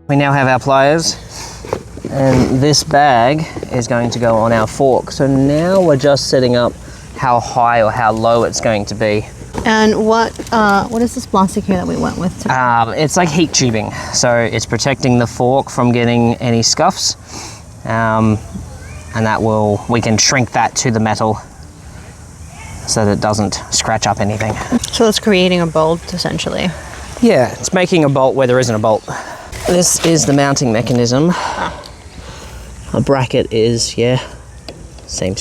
We now have our pliers, and this bag is going to go on our fork. So now we're just setting up how high or how low it's going to be. And what is this plastic here that we went with today? It's like heat tubing, so it's protecting the fork from getting any scuffs, and we can shrink that to the metal so that it doesn't scratch up anything. So it's creating a bolt essentially. Yeah, it's making a bolt where there isn't a bolt. This is the mounting mechanism. A bracket is, yeah, same.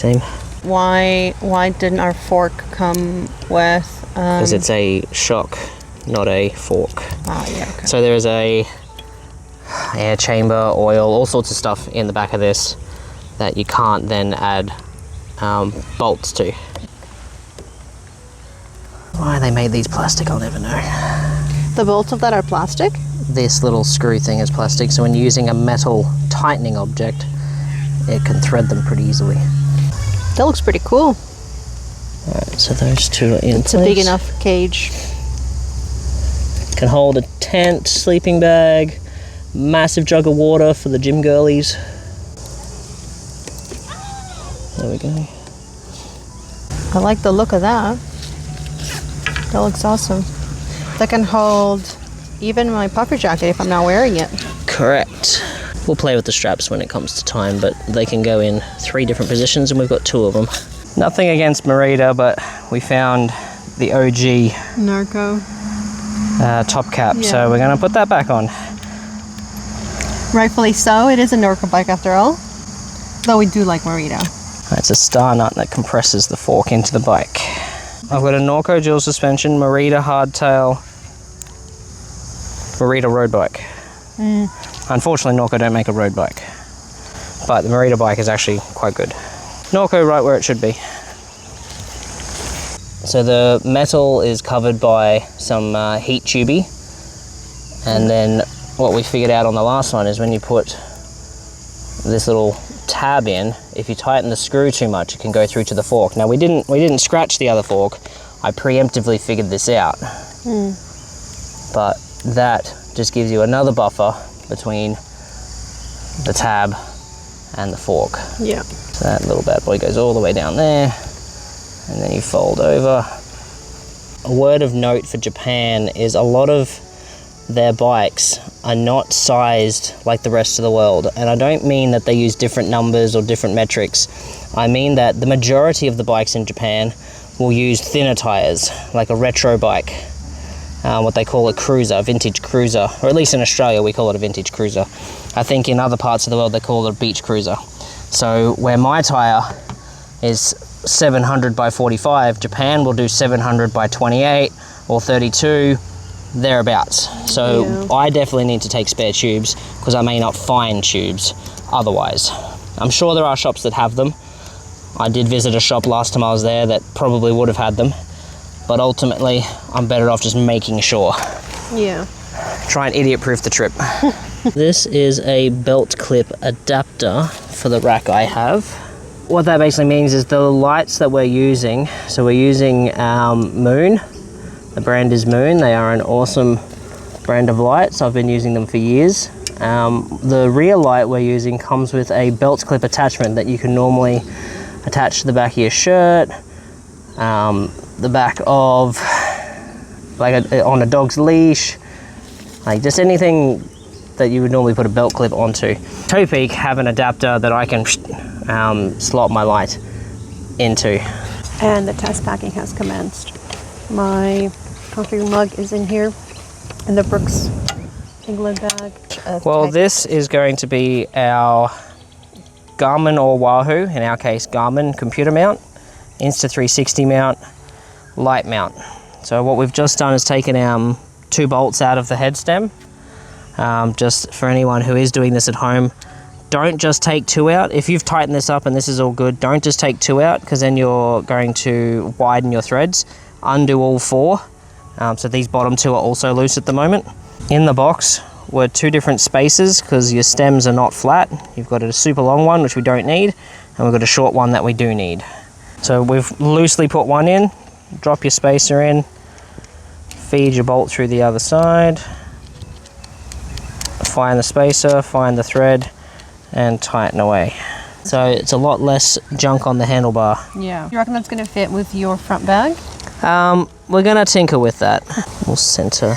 Why didn't our fork come with? Because it's a shock, not a fork. Oh yeah. Okay. So there is a air chamber, oil, all sorts of stuff in the back of this that you can't then add bolts to. Why they made these plastic, I'll never know. The bolts of that are plastic? This little screw thing is plastic, so when you're using a metal tightening object, it can thread them pretty easily. That looks pretty cool. Alright, so those two are in place. It's a big enough cage. Can hold a tent, sleeping bag, massive jug of water for the gym girlies. There we go. I like the look of that. That looks awesome. That can hold even my puffer jacket if I'm not wearing it. Correct. We'll play with the straps when it comes to time, but they can go in 3 different positions and we've got 2 of them. Nothing against Merida, but we found the OG Norco top cap, so we're going to put that back on. Rightfully so, it is a Norco bike after all. Though we do like Merida. It's a star nut that compresses the fork into the bike. I've got a Norco dual suspension, Merida hardtail, Merida road bike. Unfortunately, Norco don't make a road bike, but the Merida bike is actually quite good. Norco right where it should be. So the metal is covered by some heat tubey, and then what we figured out on the last one is when you put this little tab in, if you tighten the screw too much, it can go through to the fork. Now we didn't scratch the other fork. I preemptively figured this out, but that just gives you another buffer between the tab and the fork. Yeah. So that little bad boy goes all the way down there, and then you fold over. A word of note for Japan is a lot of their bikes are not sized like the rest of the world, and I don't mean that they use different numbers or different metrics. I mean that the majority of the bikes in Japan will use thinner tires, like a retro bike, what they call a cruiser, vintage cruiser, or at least in Australia we call it a vintage cruiser. I think in other parts of the world they call it a beach cruiser. So where my tire is 700 by 45, Japan will do 700 by 28 or 32, thereabouts. So I definitely need to take spare tubes because I may not find tubes otherwise. I'm sure there are shops that have them. I did visit a shop last time I was there that probably would have had them, but ultimately I'm better off just making sure. Yeah. Try and idiot-proof the trip. This is a belt clip adapter for the rack I have. What that basically means is the lights that we're using, so we're using Moon. The brand is Moon. They are an awesome brand of lights. I've been using them for years. The rear light we're using comes with a belt clip attachment that you can normally attach to the back of your shirt, the back of, like on a dog's leash, like just anything that you would normally put a belt clip onto. Toe Peak have an adapter that I can slot my light into. And the test packing has commenced. My coffee mug is in here, in the Brooks England bag. Well, this is going to be our Garmin or Wahoo, in our case Garmin computer mount, Insta360 mount, light mount. So what we've just done is taken 2 bolts out of the head stem. Just for anyone who is doing this at home, don't just take 2 out. If you've tightened this up and this is all good, don't just take 2 out, because then you're going to widen your threads. Undo all 4. So these bottom 2 are also loose at the moment. In the box were 2 different spaces because your stems are not flat. You've got a super long one, which we don't need, and we've got a short one that we do need. So we've loosely put one in, drop your spacer in, feed your bolt through the other side, find the spacer, find the thread, and tighten away. So it's a lot less junk on the handlebar. Yeah. You reckon that's going to fit with your front bag? We're going to tinker with that. We'll center.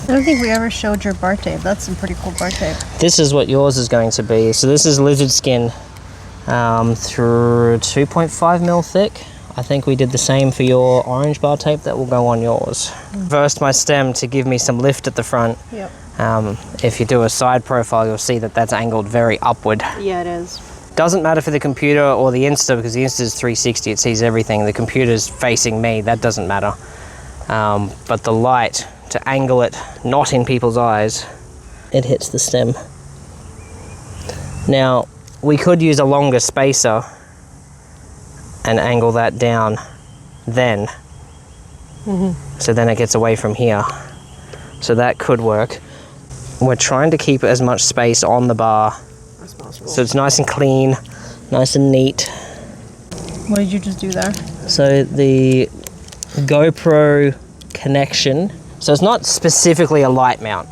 I don't think we ever showed your bar tape. That's some pretty cool bar tape. This is what yours is going to be. So this is lizard skin through 2.5 mil thick. I think we did the same for your orange bar tape that will go on yours. Reversed my stem to give me some lift at the front. Yep. If you do a side profile, you'll see that that's angled very upward. Yeah, it is. Doesn't matter for the computer or the Insta, because the Insta is 360, it sees everything. The computer's facing me, that doesn't matter. But the light, to angle it not in people's eyes, it hits the stem. Now, we could use a longer spacer and angle that down then. So then it gets away from here. So that could work. We're trying to keep as much space on the bar as possible, so it's nice and clean, nice and neat. What did you just do there? So the GoPro connection, so it's not specifically a light mount,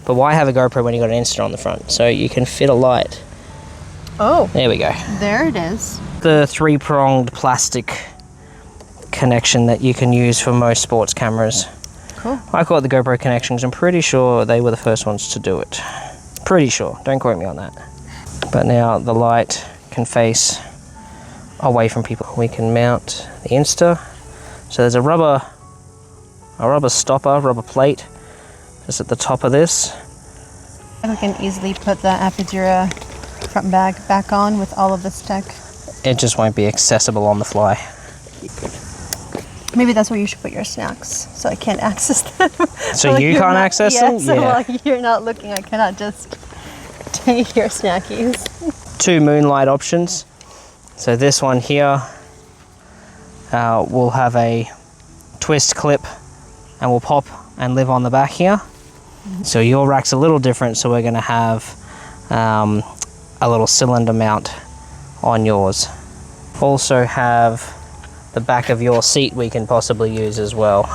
but why have a GoPro when you got an Insta on the front? So you can fit a light. Oh, there we go. There it is. The 3-pronged plastic connection that you can use for most sports cameras. Cool. I call it the GoPro connection because I'm pretty sure they were the first ones to do it. Pretty sure, don't quote me on that. But now the light can face away from people. We can mount the Insta. So there's a rubber stopper, rubber plate, just at the top of this. We can easily put the Apidura front bag back on with all of this tech. It just won't be accessible on the fly. Maybe that's where you should put your snacks, so I can't access them. So you can't access them? So while you're not looking, I cannot just take your snackies. 2 moonlight options. So this one here will have a twist clip and will pop and live on the back here. So your rack's a little different, so we're going to have a little cylinder mount on yours. Also have the back of your seat we can possibly use as well.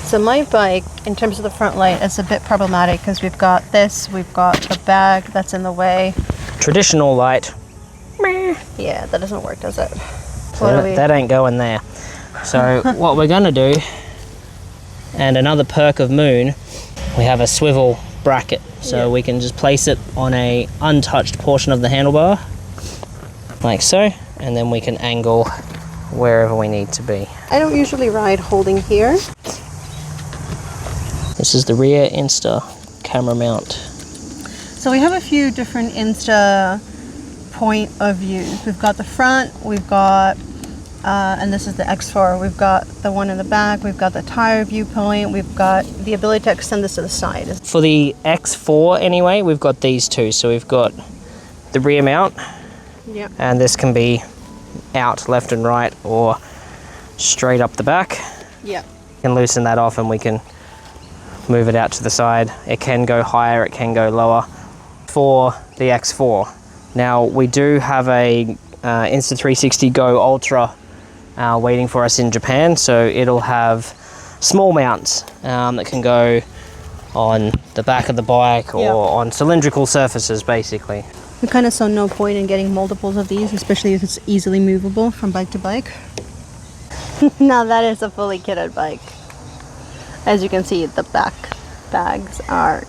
So my bike, in terms of the front light, is a bit problematic because we've got this, we've got the bag that's in the way. Traditional light. Yeah, that doesn't work, does it? So that ain't going there. So what we're gonna do, and another perk of Moon, we have a swivel bracket. So we can just place it on a untouched portion of the handlebar, like so, and then we can angle wherever we need to be. I don't usually ride holding here. This is the rear Insta camera mount. So we have a few different Insta point of views. We've got the front, we've got, and this is the X4, we've got the one in the back, we've got the tire viewpoint, we've got the ability to extend this to the side. For the X4 anyway, we've got these two. So we've got the rear mount, and this can be out left and right or straight up the back. Yeah. You can loosen that off and we can move it out to the side. It can go higher, it can go lower for the X4. Now we do have a Insta360 Go Ultra waiting for us in Japan, so it'll have small mounts that can go on the back of the bike or on cylindrical surfaces basically. We kind of saw no point in getting multiples of these, especially if it's easily movable from bike to bike. Now that is a fully kitted bike. As you can see, the back bags are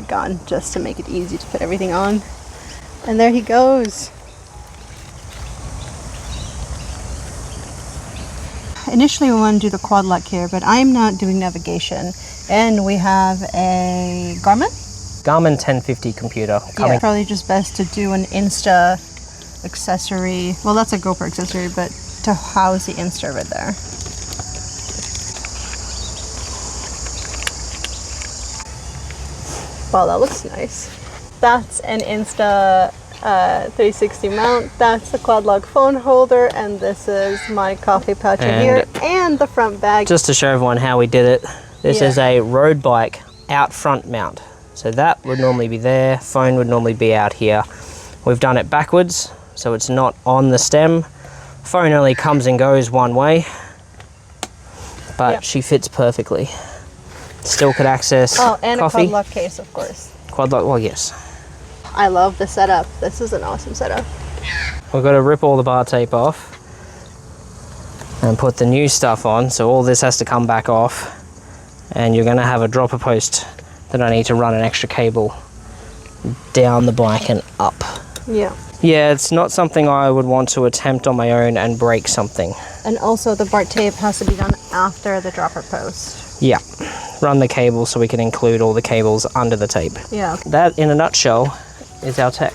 gone just to make it easy to put everything on. And there he goes. Initially we want to do the quad lock here, but I'm not doing navigation. And we have a Garmin 1050 computer coming. Yeah, probably just best to do an Insta accessory. Well, that's a GoPro accessory, but to house the Insta right there. Wow, that looks nice. That's an Insta 360 mount. That's the quad lock phone holder, and this is my coffee pouch in here, and the front bag. Just to show everyone how we did it, this is a road bike out front mount. So that would normally be there, phone would normally be out here. We've done it backwards, so it's not on the stem. Phone only comes and goes one way, but she fits perfectly. Still could access and coffee. a quad lock case, of course. Quad lock, well, yes. I love the setup. This is an awesome setup. We've got to rip all the bar tape off and put the new stuff on, so all this has to come back off, and you're going to have a dropper post that I need to run an extra cable down the bike and up. Yeah. Yeah, it's not something I would want to attempt on my own and break something. And also the bar tape has to be done after the dropper post. Yeah, run the cable so we can include all the cables under the tape. Yeah. That, in a nutshell, is our tech.